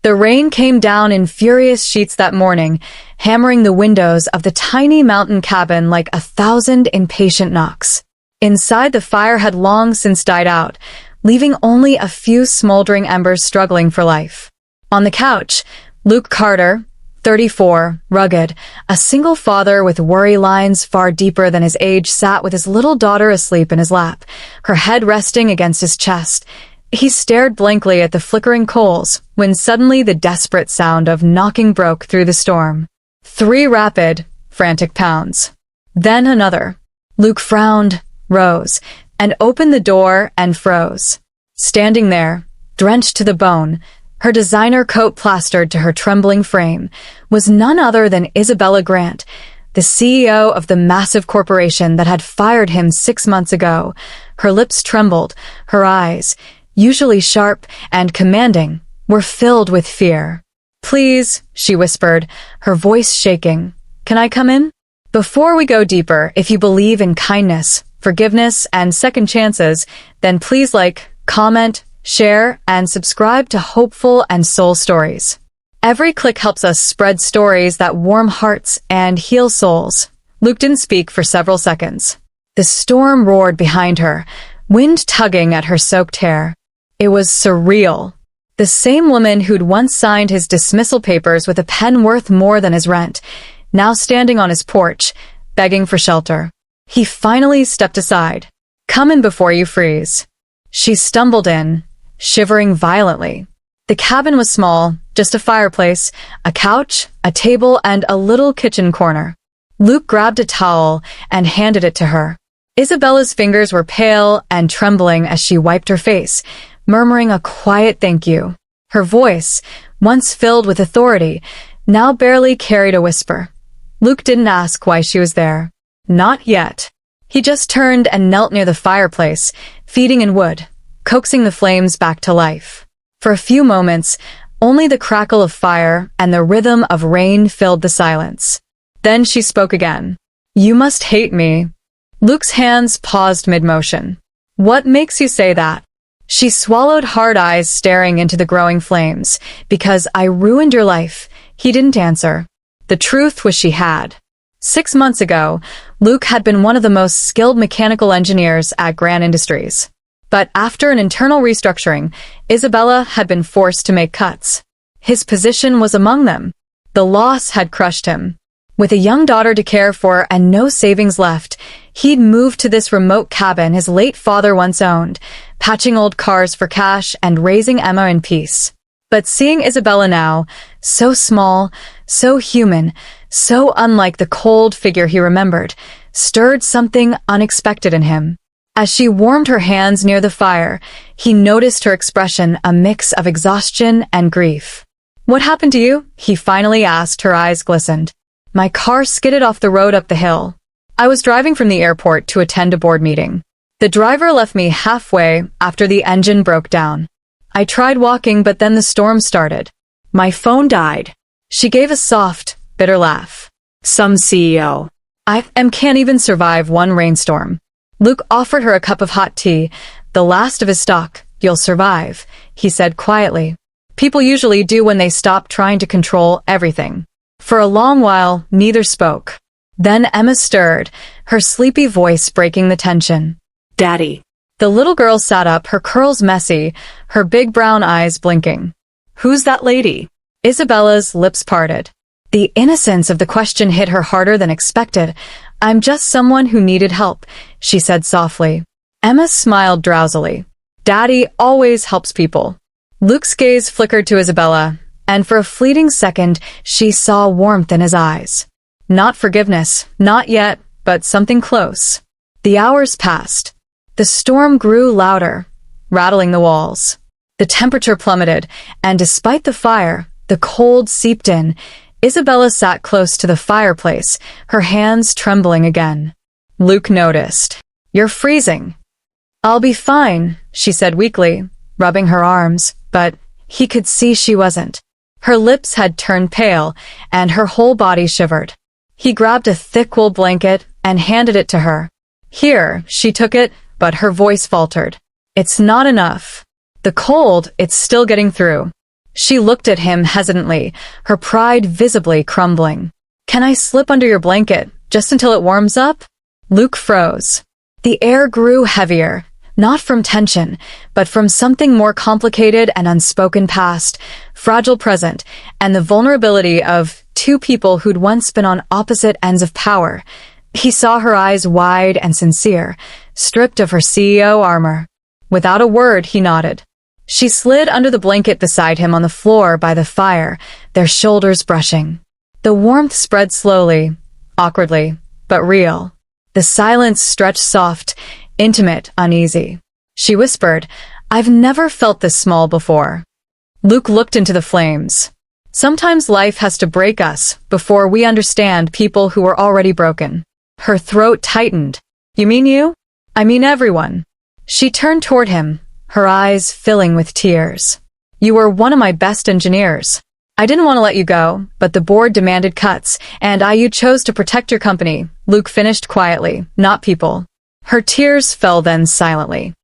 The rain came down in furious sheets that morning, hammering the windows of the tiny mountain cabin like 1,000 impatient knocks. Inside, the fire had long since died out, leaving only a few smoldering embers struggling for life. On the couch, Luke Carter, 34, rugged, a single father with worry lines far deeper than his age, sat with his little daughter asleep in his lap, her head resting against his chest. He stared blankly at the flickering coals when suddenly the desperate sound of knocking broke through the storm. 3 rapid, frantic pounds. Then another. Luke frowned, rose, and opened the door and froze. Standing there, drenched to the bone, her designer coat plastered to her trembling frame, was none other than Isabella Grant, the CEO of the massive corporation that had fired him 6 months ago. Her lips trembled, her eyes, usually sharp and commanding, were filled with fear. "Please," she whispered, her voice shaking. "Can I come in?" "Before we go deeper, if you believe in kindness, forgiveness, and second chances, then please like, comment, share, and subscribe to Hopeful and Soul Stories. Every click helps us spread stories that warm hearts and heal souls." Luke didn't speak for several seconds. The storm roared behind her, wind tugging at her soaked hair. It was surreal. The same woman who'd once signed his dismissal papers with a pen worth more than his rent, now standing on his porch, begging for shelter. He finally stepped aside. "Come in before you freeze." She stumbled in, shivering violently. The cabin was small, just a fireplace, a couch, a table, and a little kitchen corner. Luke grabbed a towel and handed it to her. Isabella's fingers were pale and trembling as she wiped her face, murmuring a quiet thank you. Her voice, once filled with authority, now barely carried a whisper. Luke didn't ask why she was there. Not yet. He just turned and knelt near the fireplace, feeding in wood, coaxing the flames back to life. For a few moments, only the crackle of fire and the rhythm of rain filled the silence. Then she spoke again. "You must hate me." Luke's hands paused mid-motion. "What makes you say that?" She swallowed, hard eyes staring into the growing flames. "Because I ruined your life." He didn't answer. The truth was she had. 6 months ago, Luke had been one of the most skilled mechanical engineers at Grant Industries. But after an internal restructuring, Isabella had been forced to make cuts. His position was among them. The loss had crushed him. With a young daughter to care for and no savings left, he'd moved to this remote cabin his late father once owned, patching old cars for cash and raising Emma in peace. But seeing Isabella now, so small, so human, so unlike the cold figure he remembered, stirred something unexpected in him. As she warmed her hands near the fire, he noticed her expression, a mix of exhaustion and grief. "What happened to you?" he finally asked. Her eyes glistened. "My car skidded off the road up the hill. I was driving from the airport to attend a board meeting. The driver left me halfway after the engine broke down. I tried walking, but then the storm started. My phone died." She gave a soft, bitter laugh. "Some CEO. Can't even survive one rainstorm." Luke offered her a cup of hot tea. "The last of his stock. You'll survive," he said quietly. People usually do when they stop trying to control everything. For a long while, neither spoke. Then Emma stirred, her sleepy voice breaking the tension. "Daddy." The little girl sat up, her curls messy, her big brown eyes blinking. "Who's that lady?" Isabella's lips parted. The innocence of the question hit her harder than expected. "I'm just someone who needed help," she said softly. Emma smiled drowsily. "Daddy always helps people." Luke's gaze flickered to Isabella, and for a fleeting second, she saw warmth in his eyes. Not forgiveness, not yet, but something close. The hours passed. The storm grew louder, rattling the walls. The temperature plummeted, and despite the fire, the cold seeped in. Isabella sat close to the fireplace, her hands trembling again. Luke noticed. "You're freezing." "I'll be fine," she said weakly, rubbing her arms, but he could see she wasn't. Her lips had turned pale, and her whole body shivered. He grabbed a thick wool blanket and handed it to her. "Here," she took it, but her voice faltered. "It's not enough. The cold, it's still getting through." She looked at him hesitantly, her pride visibly crumbling. "Can I slip under your blanket, just until it warms up?" Luke froze. The air grew heavier, not from tension, but from something more complicated and unspoken past, fragile present, and the vulnerability of two people who'd once been on opposite ends of power. He saw her eyes wide and sincere, stripped of her CEO armor. Without a word, he nodded. She slid under the blanket beside him on the floor by the fire, their shoulders brushing. The warmth spread slowly, awkwardly, but real. The silence stretched soft, intimate, uneasy. She whispered, "I've never felt this small before." Luke looked into the flames. Sometimes life has to break us before we understand people who are already broken. Her throat tightened. "You mean you?" "I mean everyone." She turned toward him, her eyes filling with tears. "You were one of my best engineers. I didn't want to let you go, but the board demanded cuts, and you chose to protect your company," Luke finished quietly, "not people." Her tears fell then silently.